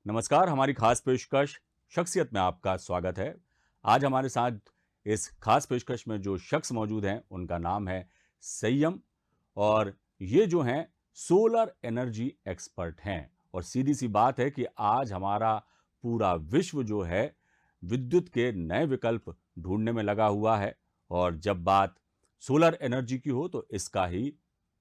नमस्कार, हमारी खास पेशकश शख्सियत में आपका स्वागत है। आज हमारे साथ इस खास पेशकश में जो शख्स मौजूद हैं, उनका नाम है संयम और ये जो हैं सोलर एनर्जी एक्सपर्ट हैं। और सीधी-सी बात है कि आज हमारा पूरा विश्व जो है विद्युत के नए विकल्प ढूँढने में लगा हुआ है और जब बात सोलर एनर्जी की हो तो इसका ही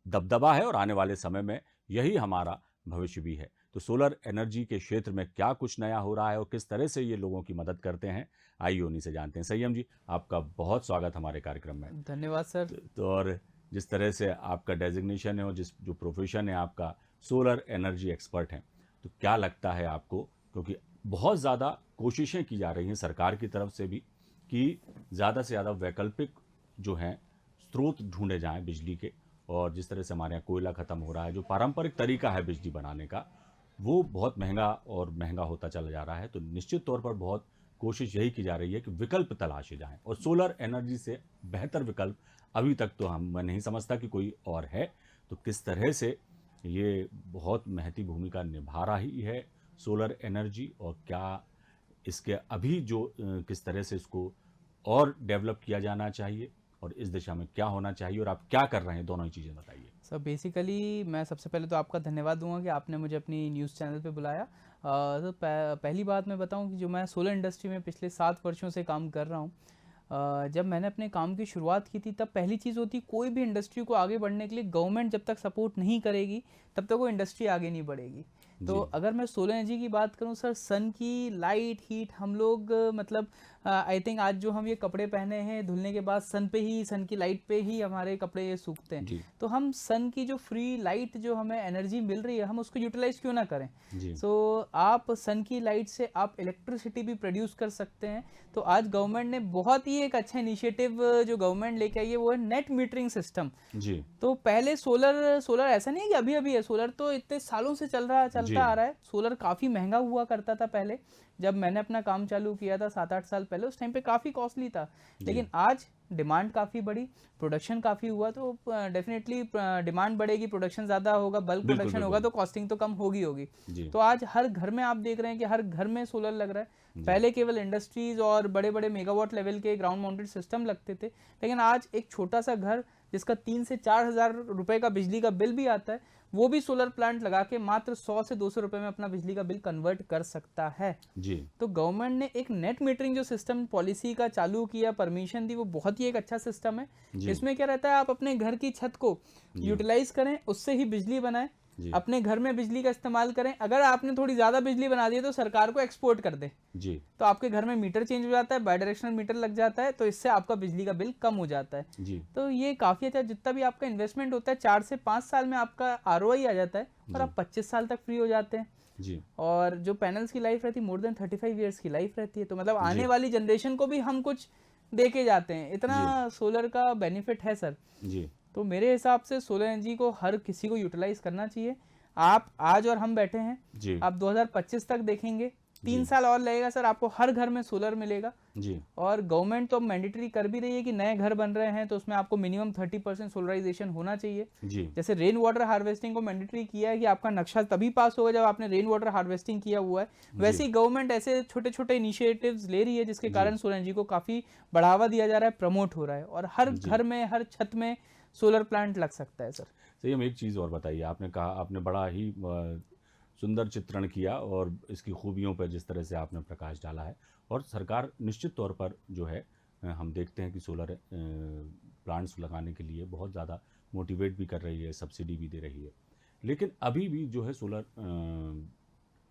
दबदबा है और आने वाले समय में यही हमारा भविष्य भी है। तो सोलर एनर्जी के क्षेत्र में क्या कुछ नया हो रहा है और किस तरह से ये लोगों की मदद करते हैं, आइए उन्हीं से जानते हैं। संयम जी, आपका बहुत स्वागत हमारे कार्यक्रम में। धन्यवाद सर। तो और जिस तरह से आपका डेजिग्नेशन है और जिस जो प्रोफेशन है आपका सोलर एनर्जी एक्सपर्ट हैं, तो क्या लगता है आपको, क्योंकि बहुत ज़्यादा कोशिशें की जा रही हैं सरकार की तरफ से भी कि ज़्यादा से ज़्यादा वैकल्पिक जो हैं स्रोत ढूंढे जाएं बिजली के, और जिस तरह से हमारे यहाँ कोयला ख़त्म हो रहा है, जो पारंपरिक तरीका है बिजली बनाने का वो बहुत महंगा और महंगा होता चला जा रहा है। तो निश्चित तौर पर बहुत कोशिश यही की जा रही है कि विकल्प तलाशे जाएं और सोलर एनर्जी से बेहतर विकल्प अभी तक तो मैं नहीं समझता कि कोई और है। तो किस तरह से ये बहुत महती भूमिका निभा रही है सोलर एनर्जी, और क्या इसके अभी जो किस तरह से इसको और डेवलप किया जाना चाहिए और इस दिशा में क्या होना चाहिए और आप क्या कर रहे हैं, दोनों ही चीज़ें बताइए। सर बेसिकली मैं सबसे पहले तो आपका धन्यवाद दूंगा कि आपने मुझे अपनी न्यूज़ चैनल पे बुलाया। तो पहली बात मैं बताऊं कि जो मैं सोलर इंडस्ट्री में पिछले 7 वर्षों से काम कर रहा हूं। जब मैंने अपने काम की शुरुआत की थी तब पहली चीज़ होती, कोई भी इंडस्ट्री को आगे बढ़ने के लिए गवर्नमेंट जब तक सपोर्ट नहीं करेगी तब तक वो इंडस्ट्री आगे नहीं बढ़ेगी। तो जी। अगर मैं सोलर एनर्जी की बात करूं सर, सन की लाइट हीट हम लोग मतलब आई थिंक आज जो हम ये कपड़े पहने हैं धुलने के बाद सन पे ही, सन की लाइट पे ही हमारे कपड़े ये सूखते हैं। जी। तो हम सन की जो फ्री लाइट जो हमें एनर्जी मिल रही है हम उसको यूटिलाइज क्यों ना करें। जी। सो आप सन की लाइट से आप इलेक्ट्रिसिटी भी प्रोड्यूस कर सकते हैं। तो आज गवर्नमेंट ने बहुत ही एक अच्छा इनिशिएटिव जो गवर्नमेंट लेके आई है वो है नेट मीटरिंग सिस्टम। जी। तो पहले सोलर सोलर ऐसा नहीं है कि अभी अभी है, सोलर तो इतने सालों से जी। चलता आ रहा है। सोलर काफ़ी महंगा हुआ करता था पहले, जब मैंने अपना काम चालू किया था 7-8 साल पहले, उस टाइम पे काफ़ी कॉस्टली था। जी। लेकिन आज डिमांड काफ़ी बढ़ी, प्रोडक्शन काफ़ी हुआ, तो डेफिनेटली डिमांड बढ़ेगी, प्रोडक्शन ज़्यादा होगा, बल्क बिल्कुल, प्रोडक्शन होगा बिल्कुल। तो कॉस्टिंग तो कम होगी होगी। जी। तो आज हर घर में आप देख रहे हैं कि हर घर में सोलर लग रहा है। जी। पहले केवल इंडस्ट्रीज और बड़े बड़े मेगावाट लेवल के ग्राउंड माउंटेड सिस्टम लगते थे, लेकिन आज एक छोटा सा घर जिसका 3 से 4 हज़ार रुपए का बिजली का बिल भी आता है, वो भी सोलर प्लांट लगा के मात्र 100 से 200 रुपए में अपना बिजली का बिल कन्वर्ट कर सकता है। जी। तो गवर्नमेंट ने एक नेट मीटरिंग जो सिस्टम पॉलिसी का चालू किया, परमिशन दी, वो बहुत ही एक अच्छा सिस्टम है। जी। इसमें क्या रहता है, आप अपने घर की छत को जी। यूटिलाइज करें, उससे ही बिजली बनाएं, जी। अपने घर में बिजली का इस्तेमाल करें। अगर आपने थोड़ी ज़्यादा बिजली बना दी है तो सरकार को एक्सपोर्ट कर दें, जी। तो आपके घर में मीटर चेंज हो जाता है, बाई डायरेक्शनल मीटर लग जाता है, तो इससे आपका बिजली का बिल कम हो जाता है। जी। तो ये काफ़ी अच्छा, जितना भी आपका इन्वेस्टमेंट होता है 4 से 5 साल में आपका आरओआई आ जाता है और जी। आप 25 साल तक फ्री हो जाते हैं। जी। और जो पैनल्स की लाइफ रहती है मोर देन 35 ईयर्स की लाइफ रहती है, तो मतलब आने जी। वाली जनरेशन को भी हम कुछ दे के जाते हैं, जी। इतना सोलर का बेनिफिट है सर। जी। तो मेरे हिसाब से सोलर एनर्जी को हर किसी को यूटिलाइज करना चाहिए। आप आज और हम बैठे हैं, जी। आप 2025 तक देखेंगे, 3 जी। साल और लगेगा सर, आपको हर घर में सोलर मिलेगा। जी। और गवर्नमेंट तो मैंडेटरी कर भी रही है कि नए घर बन रहे हैं तो उसमें आपको मिनिमम 30% सोलराइजेशन होना चाहिए। जी। जैसे रेन वाटर हार्वेस्टिंग को मैंडेटरी किया है कि आपका नक्शा तभी पास होगा जब आपने रेन वाटर हार्वेस्टिंग किया हुआ है, वैसे ही गवर्नमेंट ऐसे छोटे छोटे इनिशिएटिव्स ले रही है जिसके जी। कारण सोलर एनर्जी को काफ़ी बढ़ावा दिया जा रहा है, प्रमोट हो रहा है, और हर जी। घर में हर छत में सोलर प्लांट लग सकता है सर। सही। हम एक चीज़ और बताइए, आपने कहा, आपने बड़ा ही सुंदर चित्रण किया और इसकी खूबियों पर जिस तरह से आपने प्रकाश डाला है, और सरकार निश्चित तौर पर जो है हम देखते हैं कि सोलर प्लांट्स लगाने के लिए बहुत ज़्यादा मोटिवेट भी कर रही है, सब्सिडी भी दे रही है। लेकिन अभी भी जो है सोलर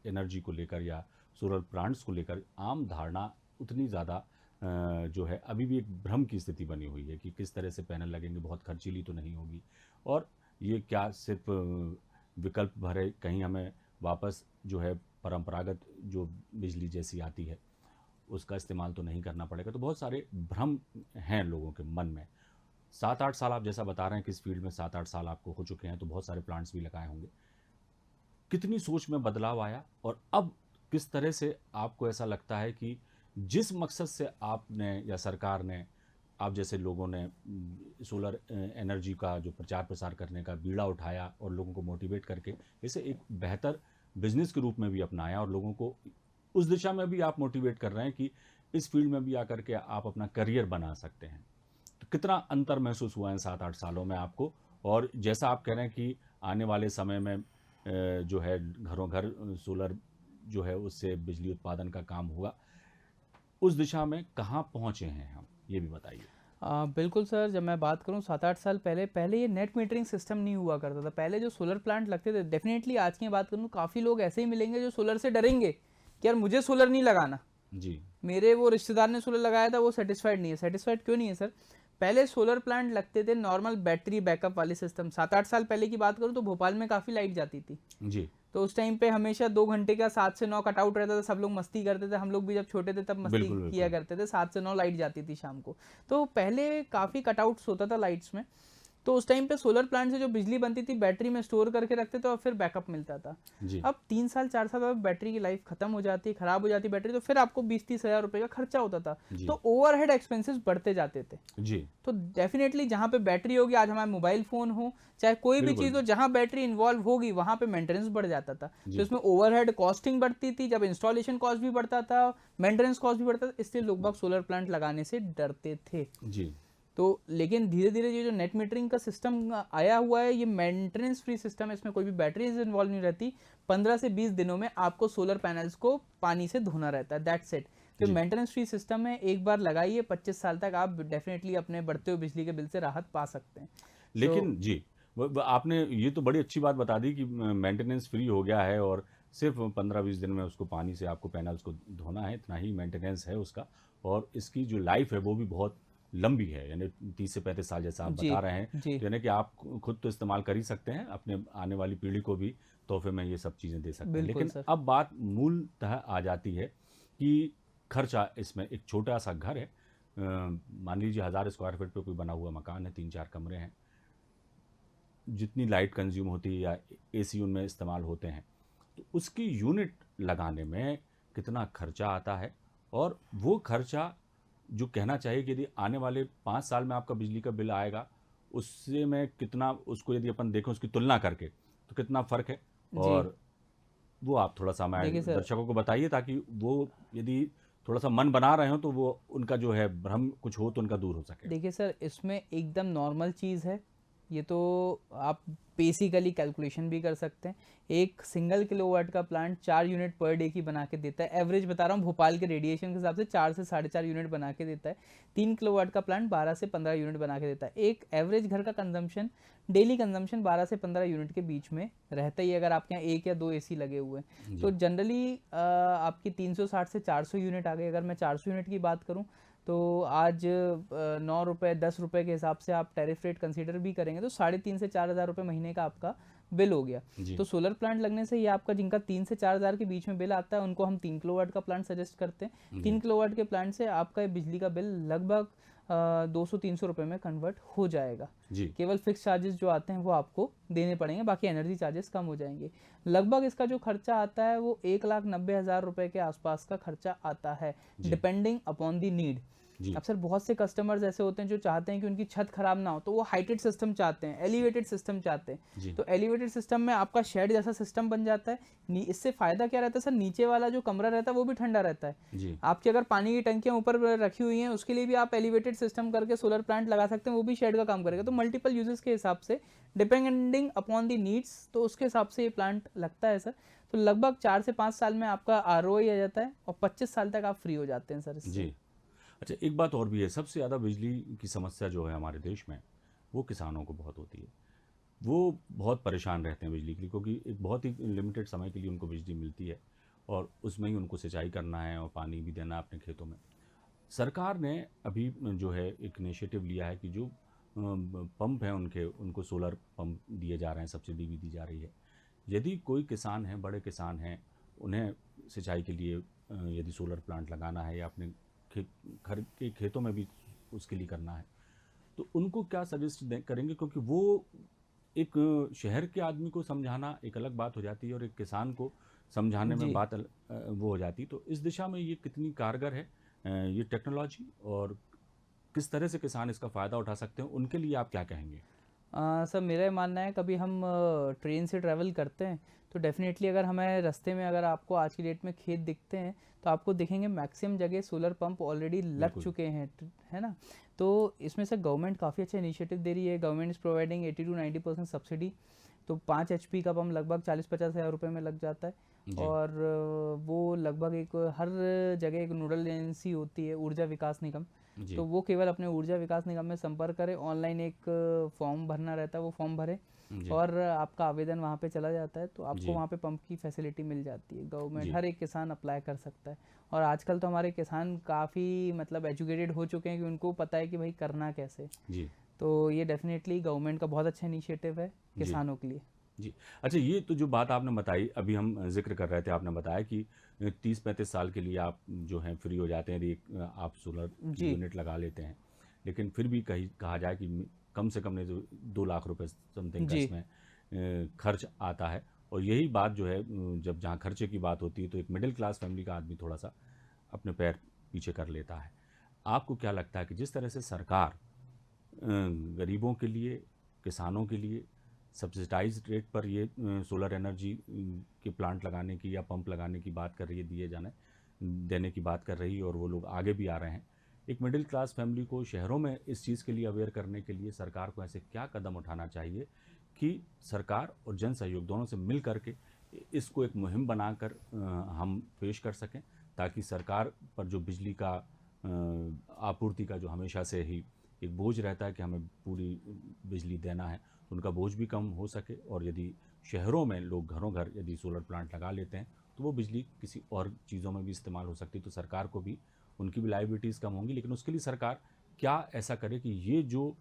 एनर्जी को लेकर या सोलर प्लांट्स को लेकर आम धारणा उतनी ज़्यादा जो है अभी भी एक भ्रम की स्थिति बनी हुई है कि किस तरह से पैनल लगेंगे, बहुत खर्चीली तो नहीं होगी, और ये क्या सिर्फ विकल्प भरे, कहीं हमें वापस जो है परंपरागत जो बिजली जैसी आती है उसका इस्तेमाल तो नहीं करना पड़ेगा। तो बहुत सारे भ्रम हैं लोगों के मन में। 7-8 साल आप जैसा बता रहे हैं कि इस फील्ड में 7-8 साल आपको हो चुके हैं, तो बहुत सारे प्लांट्स भी लगाए होंगे। कितनी सोच में बदलाव आया और अब किस तरह से आपको ऐसा लगता है कि जिस मकसद से आपने या सरकार ने, आप जैसे लोगों ने सोलर एनर्जी का जो प्रचार प्रसार करने का बीड़ा उठाया और लोगों को मोटिवेट करके इसे एक बेहतर बिजनेस के रूप में भी अपनाया और लोगों को उस दिशा में भी आप मोटिवेट कर रहे हैं कि इस फील्ड में भी आकर के आप अपना करियर बना सकते हैं। तो कितना अंतर महसूस हुआ इन 7-8 सालों में आपको? और जैसा आप कह रहे हैं कि आने वाले समय में जो है घरों घर सोलर जो है उससे बिजली उत्पादन का काम होगा, उस दिशा में कहाँ पहुँचे हैं हम? ये भी बताइए। बिल्कुल सर, जब मैं बात करूँ 7-8 साल पहले पहले ये नेट मीटरिंग सिस्टम नहीं हुआ करता था। पहले जो सोलर प्लांट लगते थे, डेफिनेटली आज की बात करूँ काफ़ी लोग ऐसे ही मिलेंगे जो सोलर से डरेंगे कि यार मुझे सोलर नहीं लगाना, जी, मेरे वो रिश्तेदार ने सोलर लगाया था, वो सेटिस्फाइड नहीं है। सेटिस्फाइड क्यों नहीं है सर? पहले सोलर प्लांट लगते थे नॉर्मल बैटरी बैकअप वाले सिस्टम। 7-8 साल पहले की बात करूँ तो भोपाल में काफ़ी लाइट जाती थी। जी, तो उस टाइम पे हमेशा 2 घंटे का 7 से 9 कटआउट रहता था, सब लोग मस्ती करते थे। हम लोग भी जब छोटे थे तब मस्ती बिल्कुल, किया बिल्कुल। करते थे। 7 से 9 लाइट जाती थी शाम को। तो पहले काफ़ी कटआउट्स होता था लाइट्स में। तो उस टाइम पे सोलर प्लांट से जो बिजली बनती थी बैटरी में स्टोर करके रखते थे और फिर बैकअप मिलता था। जी, अब 3 साल 4 साल बाद बैटरी की लाइफ खत्म हो जाती, खराब हो जाती बैटरी, तो फिर आपको 20-30 हज़ार रुपये का खर्चा होता था। जी, तो ओवरहेड एक्सपेंसेस बढ़ते जाते थे। जी, तो डेफिनेटली जहाँ पे बैटरी होगी, आज हमारा मोबाइल फ़ोन हो, चाहे कोई भी बिल्कुल। चीज़ हो, जहाँ बैटरी इन्वॉल्व होगी वहाँ पे मेंटेनेंस बढ़ जाता था। तो जी, इसमें ओवरहेड कॉस्टिंग बढ़ती थी, जब इंस्टॉलेशन कॉस्ट भी बढ़ता था, मेंटेनेंस कॉस्ट भी बढ़ता था, इसलिए लोग बाग सोलर प्लांट लगाने से डरते थे। जी, तो लेकिन धीरे धीरे ये जो नेट मीटरिंग का सिस्टम आया हुआ है, ये मेंटेनेंस फ्री सिस्टम है, इसमें कोई भी बैटरीज इन्वॉल्व नहीं रहती। 15 से 20 दिनों में आपको सोलर पैनल्स को पानी से धोना रहता है, दैट्स इट। तो जी। मेंटेनेंस फ्री सिस्टम है, एक बार लगाइए 25 साल तक आप डेफिनेटली अपने बढ़ते हुए बिजली के बिल से राहत पा सकते हैं। सो लेकिन जी, व आपने ये तो बड़ी अच्छी बात बता दी कि मेंटेनेंस फ्री हो गया है और सिर्फ़ 15-20 दिन में उसको पानी से आपको पैनल्स को धोना है, इतना ही मेंटेनेंस है उसका और इसकी जो लाइफ़ है वो भी बहुत लंबी है, यानी 30 से 35 साल जैसा आप जी बता रहे हैं। जी तो यानी कि आप खुद तो इस्तेमाल कर ही सकते हैं, अपने आने वाली पीढ़ी को भी तोहफ़े में ये सब चीज़ें दे सकते हैं। बिल्कुल लेकिन सर। अब बात मूलतः आ जाती है कि खर्चा इसमें एक छोटा-सा घर है मान लीजिए 1000 स्क्वायर फीट पे कोई बना हुआ मकान है, 3-4 कमरे हैं। जितनी लाइट कंज्यूम होती है या एसी उनमें इस्तेमाल होते हैं, तो उसकी यूनिट लगाने में कितना खर्चा आता है और वो खर्चा जो कहना चाहिए कि यदि आने वाले 5 साल में आपका बिजली का बिल आएगा, उससे में कितना उसको यदि अपन देखें उसकी तुलना करके, तो कितना फ़र्क है? जी और वो आप थोड़ा-सा देखिए हमारे सर, दर्शकों को बताइए ताकि वो यदि थोड़ा-सा मन बना रहे हों, तो वो उनका जो है भ्रम कुछ हो तो उनका दूर हो सके। देखिए सर, इसमें एकदम नॉर्मल चीज़ है। ये तो आप बेसिकली कैलकुलेशन भी कर सकते हैं। एक सिंगल किलोवाट का प्लांट 4 यूनिट पर डे की बना के देता है। एवरेज बता रहा हूँ, भोपाल के रेडिएशन के हिसाब से 4 से 4.5 यूनिट बना के देता है। 3 किलोवाट का प्लांट 12 से 15 यूनिट बना के देता है। एक एवरेज घर का कंजम्पशन, डेली कंजम्पशन 12 से 15 यूनिट के बीच में रहता ही है, अगर आपके यहाँ 1 या 2 एसी लगे हुए हैं। तो जी, जनरली आपकी 360 से 400 यूनिट आ गई। अगर मैं 400 यूनिट की बात करूँ तो आज 9 रुपये 10 रुपये के हिसाब से आप टैरिफ रेट कंसीडर भी करेंगे तो 3.5 से 4 हज़ार रुपये महीने का आपका बिल हो गया। जी, तो सोलर प्लांट लगने से ये आपका जिनका 3 से 4 हज़ार के बीच में बिल आता है उनको हम 3 किलोवाट का प्लांट सजेस्ट करते हैं। जी, 3 किलोवाट के प्लांट से आपका बिजली का बिल लगभग 200-300 रुपये में कन्वर्ट हो जाएगा। जी, केवल फिक्स चार्जेस जो आते हैं वो आपको देने पड़ेंगे, बाकी एनर्जी चार्जेस कम हो जाएंगे। लगभग इसका जो खर्चा आता है वो 1,90,000 रुपये के आसपास का खर्चा आता है, जी, डिपेंडिंग अपॉन दी नीड। जी, अब सर बहुत से कस्टमर्स ऐसे होते हैं जो चाहते हैं कि उनकी छत खराब ना हो, तो वो हाइटेड सिस्टम चाहते हैं, एलिवेटेड सिस्टम चाहते हैं। जी, तो एलिवेटेड सिस्टम में आपका शेड जैसा सिस्टम बन जाता है। इससे फ़ायदा क्या रहता है सर, नीचे वाला जो कमरा रहता है वो भी ठंडा रहता है। जी, आपकी अगर पानी की टंकियाँ ऊपर रखी हुई हैं उसके लिए भी आप एलिवेटेड सिस्टम करके सोलर प्लांट लगा सकते हैं, वो भी शेड का काम करेगा। तो मल्टीपल यूजेस के हिसाब से डिपेंडिंग अपॉन दी नीड्स, तो उसके हिसाब से ये प्लांट लगता है सर। तो लगभग 4 से 5 साल में आपका आरओआई आ जाता है और 25 साल तक आप फ्री हो जाते हैं सर इससे। जी। अच्छा एक बात और भी है, सबसे ज़्यादा बिजली की समस्या जो है हमारे देश में, वो किसानों को बहुत होती है। वो बहुत परेशान रहते हैं बिजली के लिए क्योंकि एक बहुत ही लिमिटेड समय के लिए उनको बिजली मिलती है और उसमें ही उनको सिंचाई करना है और पानी भी देना है अपने खेतों में। सरकार ने अभी जो है एक इनिशिएटिव लिया है कि जो पंप हैं उनके उनको सोलर पंप दिए जा रहे हैं, सब्सिडी भी दी जा रही है। यदि कोई किसान है, बड़े किसान हैं, उन्हें सिंचाई के लिए यदि सोलर प्लांट लगाना है या अपने खेत घर के खेतों में भी उसके लिए करना है, तो उनको क्या सजेस्ट करेंगे? क्योंकि वो एक शहर के आदमी को समझाना एक अलग बात हो जाती है और एक किसान को समझाने में जी बात वो हो जाती है। तो इस दिशा में ये कितनी कारगर है ये टेक्नोलॉजी और किस तरह से किसान इसका फ़ायदा उठा सकते हैं, उनके लिए आप क्या कहेंगे? सर मेरा ये मानना है, कभी हम ट्रेन से ट्रैवल करते हैं तो डेफिनेटली अगर हमें रास्ते में अगर आपको आज की डेट में खेत दिखते हैं तो आपको दिखेंगे मैक्सिमम जगह सोलर पंप ऑलरेडी लग बिल्कुल। चुके हैं, है ना। तो इसमें से गवर्नमेंट काफ़ी अच्छा इनिशिएटिव दे रही है। Government is providing 80 to 90% subsidy. तो 5 HP का पंप लगभग 40-50 हज़ार रुपये में लग जाता है। जी, और वो लगभग एक हर जगह एक नोडल एजेंसी होती है, ऊर्जा विकास निगम। तो जी, वो केवल अपने ऊर्जा विकास निगम में संपर्क करें, ऑनलाइन एक फॉर्म भरना रहता है, वो फॉर्म भरें जी, और आपका आवेदन वहाँ पे चला जाता है, तो आपको जी, वहाँ पे पंप की फैसिलिटी मिल जाती है। गवर्नमेंट जी, हर एक किसान अप्लाई कर सकता है। और आजकल तो हमारे किसान काफ़ी मतलब एजुकेटेड हो चुके हैं कि उनको पता है कि भाई करना कैसे। जी, तो ये डेफिनेटली गवर्नमेंट का बहुत अच्छा इनिशिएटिव है जी। किसानों के लिए। जी। अच्छा, ये तो जो बात आपने बताई, अभी हम ज़िक्र कर रहे थे, आपने बताया कि 30-35 साल के लिए आप जो हैं फ्री हो जाते हैं यदि आप सोलर जी यूनिट लगा लेते हैं। लेकिन फिर भी कहीं कहा जाए कि कम से कम नहीं तो 2 लाख रुपए समथिंग का जी इसमें खर्च आता है। और यही बात जो है जब जहाँ खर्चे की बात होती है तो एक मिडिल क्लास फैमिली का आदमी थोड़ा-सा अपने पैर पीछे कर लेता है। आपको क्या लगता है कि जिस तरह से सरकार गरीबों के लिए, किसानों के लिए सब्सिडाइज्ड रेट पर ये सोलर एनर्जी के प्लांट लगाने की या पंप लगाने की बात कर रही है, दिए जाने देने की बात कर रही है और वो लोग आगे भी आ रहे हैं। एक मिडिल क्लास फैमिली को शहरों में इस चीज़ के लिए अवेयर करने के लिए सरकार को ऐसे क्या कदम उठाना चाहिए कि सरकार और जन सहयोग दोनों से मिल करके इसको एक मुहिम बनाकर हम पेश कर सकें, ताकि सरकार पर जो बिजली का आपूर्ति का जो हमेशा से ही एक बोझ रहता है कि हमें पूरी बिजली देना है, तो उनका बोझ भी कम हो सके। और यदि शहरों में लोग घरों घर यदि सोलर प्लांट लगा लेते हैं तो वो बिजली किसी और चीज़ों में भी इस्तेमाल हो सकती है, तो सरकार को भी उनकी भी लाइबिलिटीज़ कम होंगी। लेकिन उसके लिए सरकार क्या ऐसा करे कि ये जो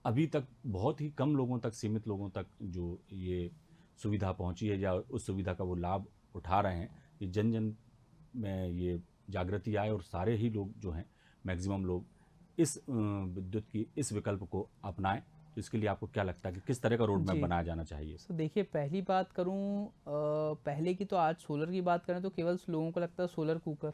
अभी तक बहुत ही कम लोगों तक, सीमित लोगों तक जो ये सुविधा पहुंची है या उस सुविधा का वो लाभ उठा रहे हैं, ये जन जन में ये जागृति आए और सारे ही लोग जो हैं, मैक्सिमम लोग इस विद्युत की इस विकल्प को अपनाएं। तो इसके लिए आपको क्या लगता है कि किस तरह का रोड मैप जी। बनाया जाना चाहिए? सो देखिए, पहली बात करूँ पहले की, तो आज सोलर की बात करें तो केवल लोगों को लगता है सोलर कुकर,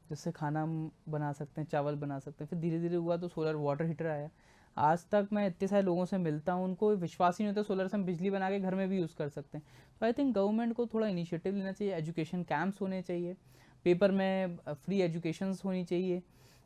जिससे खाना हम बना सकते हैं, चावल बना सकते हैं। फिर धीरे धीरे हुआ तो सोलर वाटर हीटर आया। आज तक मैं इतने सारे लोगों से मिलता हूँ, उनको विश्वास ही नहीं होता सोलर से हम बिजली बना के घर में भी यूज़ कर सकते हैं। तो आई थिंक गवर्नमेंट को थोड़ा इनिशिएटिव लेना चाहिए, एजुकेशन कैंप्स होने चाहिए, पेपर में फ्री एजुकेशंस होनी चाहिए।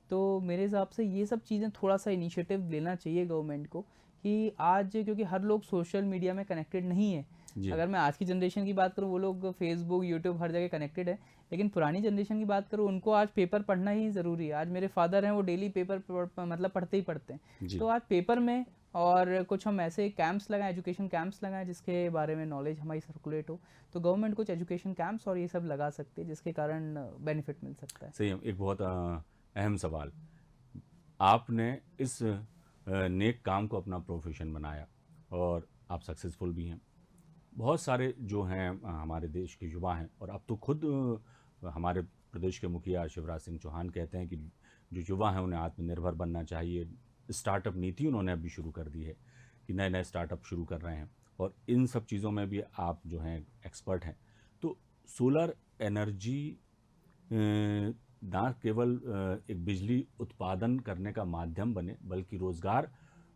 तो मेरे हिसाब से ये सब चीज़ें थोड़ा सा इनिशिएटिव लेना चाहिए गवर्नमेंट को, कि आज क्योंकि हर लोग सोशल मीडिया में कनेक्टेड नहीं है। जी, अगर मैं आज की जनरेशन की बात करूँ, वो लोग फेसबुक यूट्यूब हर जगह कनेक्टेड है। लेकिन पुरानी जनरेशन की बात करूँ, उनको आज पेपर पढ़ना ही ज़रूरी है। आज मेरे फादर हैं, वो डेली पेपर मतलब पढ़ते ही पढ़ते हैं। जी, तो आज पेपर में और कुछ हम ऐसे कैंप्स लगाएं, एजुकेशन कैंप्स लगाएं, जिसके बारे में नॉलेज हमारी सर्कुलेट हो। तो गवर्नमेंट कुछ एजुकेशन कैंप्स और ये सब लगा सकती है, जिसके कारण बेनिफिट मिल सकता है। सही है। एक बहुत अहम सवाल, आपने इस नेक काम को अपना प्रोफेशन बनाया और आप सक्सेसफुल भी हैं। बहुत सारे जो हैं हमारे देश के युवा हैं, और अब तो खुद हमारे प्रदेश के मुखिया शिवराज सिंह चौहान कहते हैं कि जो युवा हैं उन्हें आत्मनिर्भर बनना चाहिए। स्टार्टअप नीति उन्होंने अभी शुरू कर दी है कि नए नए स्टार्टअप शुरू कर रहे हैं, और इन सब चीज़ों में भी आप जो हैं एक्सपर्ट हैं। तो सोलर एनर्जी ना केवल एक बिजली उत्पादन करने का माध्यम बने, बल्कि रोज़गार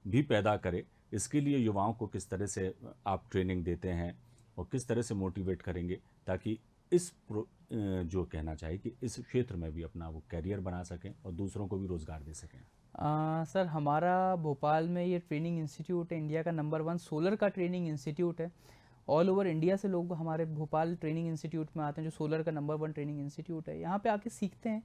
भी पैदा करे। इसके लिए युवाओं को किस तरह से आप ट्रेनिंग देते हैं और किस तरह से मोटिवेट करेंगे, ताकि जो कहना चाहिए कि इस क्षेत्र में भी अपना वो करियर बना सकें और दूसरों को भी रोज़गार दे सकें? सर हमारा भोपाल में ये ट्रेनिंग इंस्टीट्यूट है, इंडिया का नंबर 1 सोलर का ट्रेनिंग इंस्टीट्यूट है। ऑल ओवर इंडिया से लोग हमारे भोपाल ट्रेनिंग इंस्टीट्यूट में आते हैं, जो सोलर का नंबर 1 ट्रेनिंग इंस्टीट्यूट है। यहाँ पे आके सीखते हैं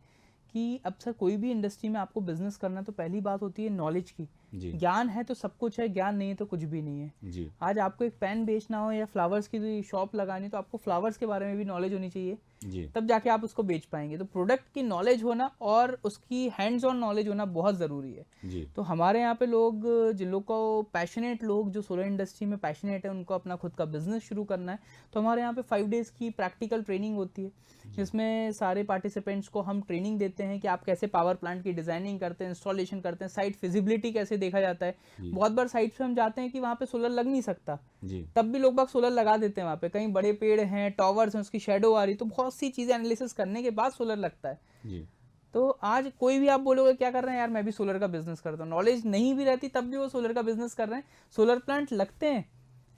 कि अब सर कोई भी इंडस्ट्री में आपको बिजनेस करना है तो पहली बात होती है नॉलेज की। जी, ज्ञान है तो सब कुछ है, ज्ञान नहीं है तो कुछ भी नहीं है। जी, आज आपको एक पेन बेचना हो या फ्लावर्स की शॉप लगानी, तो आपको फ्लावर्स के बारे में भी नॉलेज होनी चाहिए, जी, तब जाके आप उसको बेच पाएंगे। तो प्रोडक्ट की नॉलेज होना और उसकी हैंड्स ऑन नॉलेज होना बहुत ज़रूरी है। जी, तो हमारे यहाँ पे लोग, जिन लोग को पैशनेट, लोग जो सोलर इंडस्ट्री में पैशनेट है, उनको अपना खुद का बिजनेस शुरू करना है, तो हमारे यहाँ पे 5 डेज़ की प्रैक्टिकल ट्रेनिंग होती है, जिसमें सारे पार्टिसिपेंट्स को हम ट्रेनिंग देते हैं कि आप कैसे पावर प्लांट की डिज़ाइनिंग करते हैं, इंस्टॉलेशन करते हैं, साइट फिजिबिलिटी कैसे देखा जाता है। जी, बहुत बार साइट पे हम जाते हैं कि वहाँ पे सोलर लग नहीं सकता, जी, तब भी लोग बाग सोलर लगा देते हैं। वहाँ पे कहीं बड़े पेड़ हैं, टॉवर्स हैं, उसकी शेडो आ रही, तो बहुत सी चीज़ें एनालिसिस करने के बाद सोलर लगता है। जी, तो आज कोई भी आप बोलोगे क्या कर रहे हैं यार, मैं भी सोलर का बिजनेस करता हूँ, नॉलेज नहीं भी रहती तब भी वो सोलर का बिजनेस कर रहे हैं। सोलर प्लांट लगते हैं,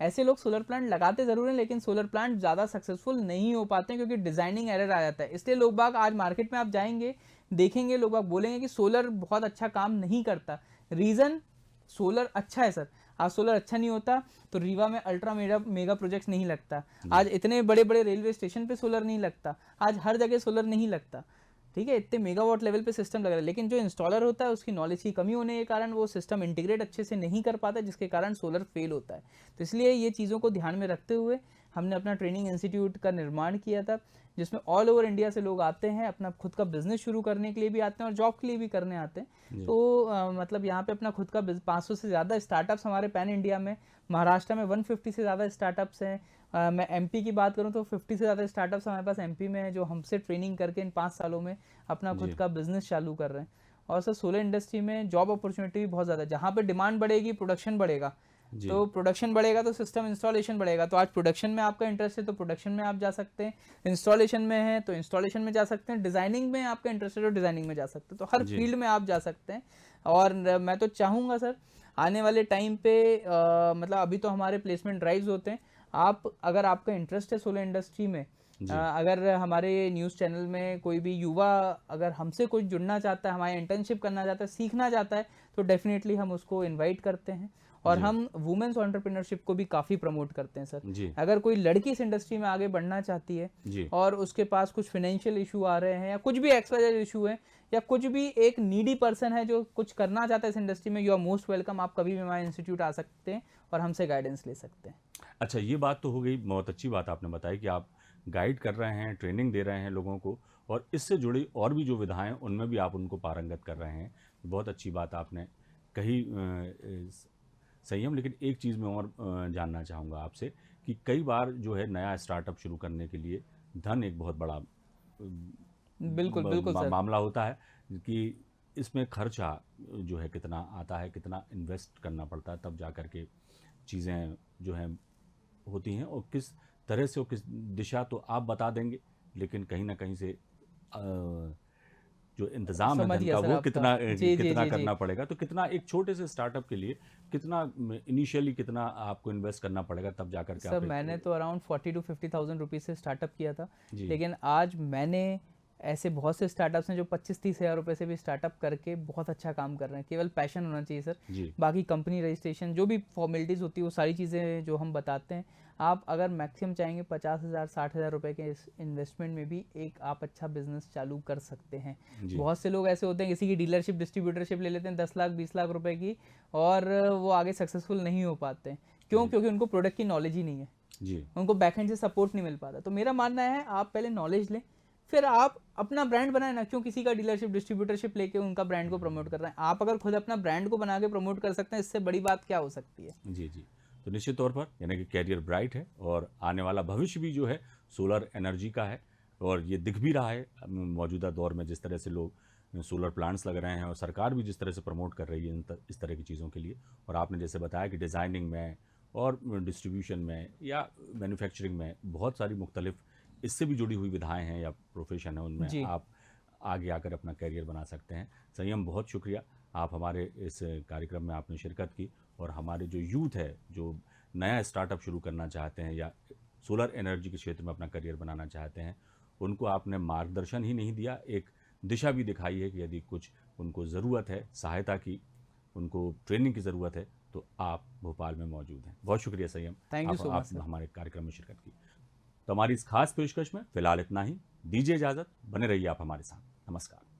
ऐसे लोग सोलर प्लांट लगाते जरूर हैं, लेकिन सोलर प्लांट ज़्यादा सक्सेसफुल नहीं हो पाते हैं क्योंकि डिजाइनिंग एरर आ जाता है। इसलिए लोग बाग आज मार्केट में आप जाएंगे, देखेंगे, लोग बाग बोलेंगे कि सोलर बहुत अच्छा काम नहीं करता। रीज़न, सोलर अच्छा है सर। आज सोलर अच्छा नहीं होता तो रीवा में अल्ट्रा मेगा मेगा प्रोजेक्ट्स नहीं लगता, आज इतने बड़े बड़े रेलवे स्टेशन पे सोलर नहीं लगता, आज हर जगह सोलर नहीं लगता। ठीक है, इतने मेगावाट लेवल पे सिस्टम लग रहा है, लेकिन जो इंस्टॉलर होता है उसकी नॉलेज की कमी होने के कारण वो सिस्टम इंटीग्रेट अच्छे से नहीं कर पाता, जिसके कारण सोलर फेल होता है। तो इसलिए ये चीज़ों को ध्यान में रखते हुए हमने अपना ट्रेनिंग इंस्टीट्यूट का निर्माण किया था, जिसमें ऑल ओवर इंडिया से लोग आते हैं, अपना खुद का बिजनेस शुरू करने के लिए भी आते हैं और जॉब के लिए भी करने आते हैं। तो मतलब यहाँ पे अपना खुद का 500 से ज़्यादा स्टार्टअप्स हमारे पैन इंडिया में, महाराष्ट्र में 150 से ज़्यादा स्टार्टअप्स हैं। मैं एमपी की बात करूँ तो 50 से ज़्यादा स्टार्टअप्स हमारे पास एमपी में है, जो हमसे ट्रेनिंग करके इन 5 सालों में अपना खुद का बिजनेस चालू कर रहे हैं। और सर सोलर इंडस्ट्री में जॉब अपॉर्चुनिटी भी बहुत ज़्यादा है, जहाँ पे डिमांड बढ़ेगी प्रोडक्शन बढ़ेगा, तो प्रोडक्शन बढ़ेगा तो सिस्टम इंस्टॉलेशन बढ़ेगा। तो आज प्रोडक्शन में आपका इंटरेस्ट है तो प्रोडक्शन में आप जा सकते हैं, इंस्टॉलेशन में है तो इंस्टॉलेशन में जा सकते हैं, डिजाइनिंग में आपका इंटरेस्ट है तो डिजाइनिंग में जा सकते हैं, तो हर फील्ड में आप जा सकते हैं। और मैं तो चाहूँगा सर आने वाले टाइम पे मतलब अभी तो हमारे प्लेसमेंट ड्राइव्स होते हैं, आप अगर आपका इंटरेस्ट है सोलर इंडस्ट्री में, अगर हमारे न्यूज़ चैनल में कोई भी युवा अगर हमसे कुछ जुड़ना चाहता है, हमारे इंटर्नशिप करना चाहता है, सीखना चाहता है, तो डेफिनेटली हम उसको इनवाइट करते हैं। और हम वुमेन्स एंटरप्रेन्योरशिप को भी काफ़ी प्रमोट करते हैं सर। अगर कोई लड़की इस इंडस्ट्री में आगे बढ़ना चाहती है और उसके पास कुछ फाइनेंशियल इशू आ रहे हैं या कुछ भी एक्सवाइजेड इशू है या कुछ भी एक नीडी पर्सन है जो कुछ करना चाहता है इस इंडस्ट्री में, यू आर मोस्ट वेलकम। आप कभी भी हमारे इंस्टीट्यूट आ सकते हैं और हमसे गाइडेंस ले सकते हैं। अच्छा, ये बात तो हो गई, बहुत अच्छी बात आपने बताई कि आप गाइड कर रहे हैं, ट्रेनिंग दे रहे हैं लोगों को, और इससे जुड़ी और भी जो विधाएं हैं उनमें भी आप उनको पारंगत कर रहे हैं। बहुत अच्छी बात आपने कही संयम। लेकिन एक चीज़ मैं और जानना चाहूँगा आपसे कि कई बार जो है नया स्टार्टअप शुरू करने के लिए धन एक बहुत बड़ा बिल्कुल बिल्कुल सर मामला होता है कि इसमें खर्चा जो है कितना आता है, कितना इन्वेस्ट करना पड़ता है, तब जा कर के चीज़ें जो हैं होती हैं, और किस तरह से और किस दिशा तो आप बता देंगे, लेकिन कहीं ना कहीं से जो इंतज़ाम है धन का वो कितना कितना करना पड़ेगा, तो कितना एक छोटे से स्टार्टअप के लिए कितना इनिशियली कितना आपको इन्वेस्ट करना पड़ेगा तब जाकर के? सर मैंने तो अराउंड 40 to 50,000 रुपीज़ से स्टार्टअप किया था, लेकिन आज मैंने ऐसे बहुत से स्टार्टअप्स हैं जो 25-30 हज़ार रुपये से भी स्टार्टअप करके बहुत अच्छा काम कर रहे हैं। केवल पैशन होना चाहिए सर, बाकी कंपनी रजिस्ट्रेशन जो भी फॉर्मेलिटीज़ होती है वो सारी चीज़ें जो हम बताते हैं। आप अगर मैक्सिमम चाहेंगे 50,000 60,000 रुपये के इस इन्वेस्टमेंट में भी एक आप अच्छा बिजनेस चालू कर सकते हैं। बहुत से लोग ऐसे होते हैं किसी की डीलरशिप डिस्ट्रीब्यूटरशिप ले लेते हैं 10 लाख 20 लाख रुपए की, और वो आगे सक्सेसफुल नहीं हो पाते हैं। क्यों? क्योंकि उनको प्रोडक्ट की नॉलेज ही नहीं है, उनको बैकएंड से सपोर्ट नहीं मिल पाता। तो मेरा मानना है आप पहले नॉलेज लें, फिर आप अपना ब्रांड बनाए ना। क्यों किसी का डीलरशिप डिस्ट्रीब्यूटरशिप लेके उनका ब्रांड को प्रमोट कर रहे हैं? आप अगर खुद अपना ब्रांड को बना के प्रमोट कर सकते हैं, इससे बड़ी बात क्या हो सकती है? जी जी, तो निश्चित तौर पर यानी कि कैरियर ब्राइट है, और आने वाला भविष्य भी जो है सोलर एनर्जी का है, और ये दिख भी रहा है मौजूदा दौर में जिस तरह से लोग सोलर प्लांट्स लग रहे हैं और सरकार भी जिस तरह से प्रमोट कर रही है इस तरह की चीज़ों के लिए। और आपने जैसे बताया कि डिज़ाइनिंग में और डिस्ट्रीब्यूशन में या मैन्युफैक्चरिंग में बहुत सारी मुख्तलिफ इससे भी जुड़ी हुई विधाएं हैं या प्रोफेशन है, उनमें आप आगे आकर अपना कैरियर बना सकते हैं। संयम, बहुत शुक्रिया, आप हमारे इस कार्यक्रम में आपने शिरकत की, और हमारे जो यूथ है जो नया स्टार्टअप शुरू करना चाहते हैं या सोलर एनर्जी के क्षेत्र में अपना करियर बनाना चाहते हैं, उनको आपने मार्गदर्शन ही नहीं दिया, एक दिशा भी दिखाई है कि यदि कुछ उनको ज़रूरत है सहायता की, उनको ट्रेनिंग की ज़रूरत है, तो आप भोपाल में मौजूद हैं। बहुत शुक्रिया संयम, थैंक यू सो मच आप हमारे कार्यक्रम में शिरकत की। तो हमारी इस खास पेशकश में फ़िलहाल इतना ही, दीजिए इजाज़त, बने रहिए आप हमारे साथ। नमस्कार।